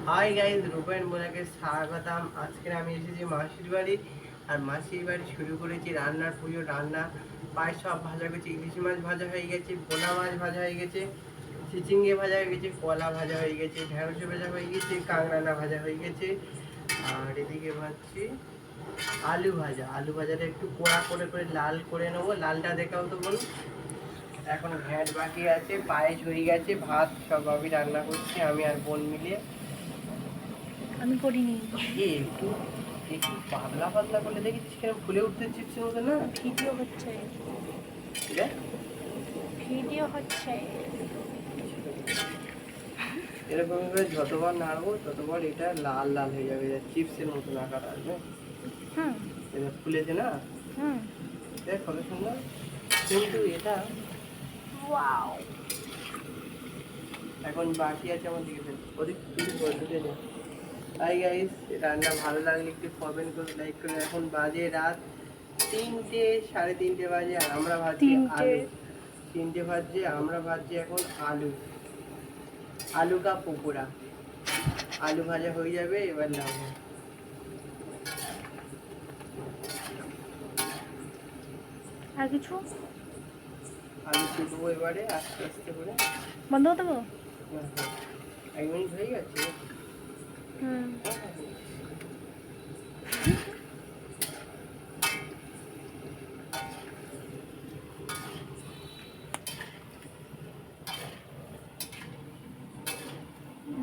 Hi guys, Rupen বোনাকে স্বাগতম। আজকে আমি এসেছি মাসির বাড়ি, আর মাসির বাড়ি শুরু করেছি রান্নার পুজো। রান্না প্রায় সব ভাজা করছি। ইলিশ মাছ ভাজা হয়ে গেছে, ভোলা মাছ ভাজা হয়ে গেছে, চিচিঙ্গে ভাজা হয়ে গেছে, কলা ভাজা হয়ে গেছে, ঢেঁড়স ভাজা হয়ে গেছে, কাঁকড়ানা ভাজা হয়ে গেছে। আর এদিকে ভাজছি আলু ভাজা। আলু ভাজাটা একটু কোড়া করে করে লাল করে নেবো। লালটা দেখাও তো বলুন। এখন ঘ্যাট বাকি আছে, পায়েস হয়ে গেছে, ভাত সব আমি রান্না করছি, আমি আর বোন মিলিয়ে। আমি করিনি। একটু একটু পাতলা পাতলা করলে দেখেছিস কেন ফুলে উঠতে চিপসের মতো না? ভিডিও হচ্ছে, দেখ ভিডিও হচ্ছে। এরকম করে যতবার নাড়বো ততবার এটা লাল লাল হয়ে যাবে, চিপসের মতো আকার আসবে। হুম এটা ফুলেছে না? হুম দেখ কত সুন্দর। কিন্তু এটা ওয়াও। এখন বাকি আছে আমার দিকে ফেল। ওদিক তুই ঢুকে যা। হাই গাইস, রান্না ভালো লাগলে একটু কমেন্ট করে, লাইক করে। এখন বাজে রাত 3টে, 3:30 বাজে, আর আমরা ভাবছি 3টে। আলু। 3টে বাজছে, আমরা ভাবছি এখন আলু, আলু কা পকোড়া। আলু ভাজা হয়ে যাবে, এবার নামবো। আর কিছু আলু তুলবো এবারে আস্তে আস্তে করে। বন্ধ করে দেবো? 1 মিনিট হয়ে গেছে। হুম।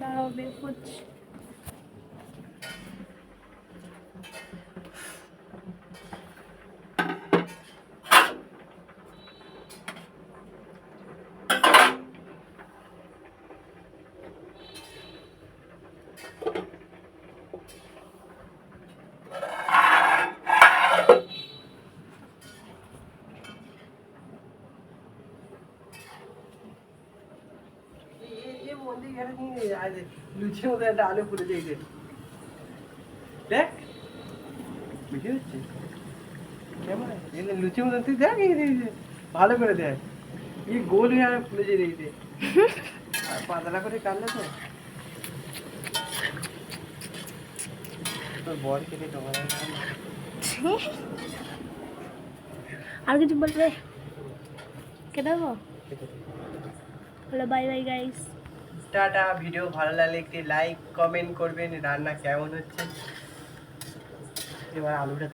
দাঁড়াও বের করছি। লুচির মতো একটা আলু ফুলে দিয়েছে, দেখ বুঝে হচ্ছে কেমন লুচির মতো। তুই দেখ ভালো করে দেখ, এই গোল হয়ে আর ফুলে যে দিয়েছে। আর পাতলা করে কাটলে তো তোর বর কেটে তোমার আর কিছু বলবে? কেটে দেবো? হলো bye bye guys. Tata. Video ভালো লাগলে একটি লাইক কমেন্ট করবেন। রান্না কেমন হচ্ছে এবার আলুটা